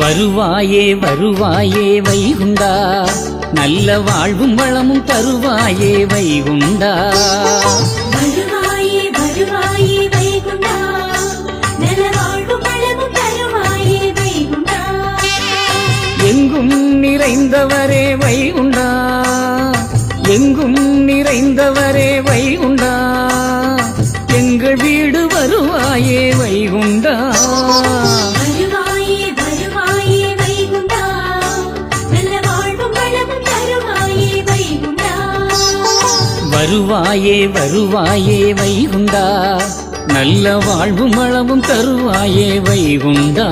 வருவாயே வருவாயே வைகுண்டா, நல்ல வாழ்வும் வளமும் தருவாயே வைகுண்டா. வருவாயே வருவாயே வைகுண்டா, நல்ல வாழ்வும் வளமும் தருவாயே வைகுண்டா. எங்கும் நிறைந்தவரே வைகுண்டா, எங்கும் நிறைந்தவரே வைகுண்டா, எங்கள் வீடு வருவாயே வைகுண்டா. வருவாயே வருவாயே வைகுண்டா, நல்ல வாழ்வும் வளமும் தருவாயே வைகுண்டா.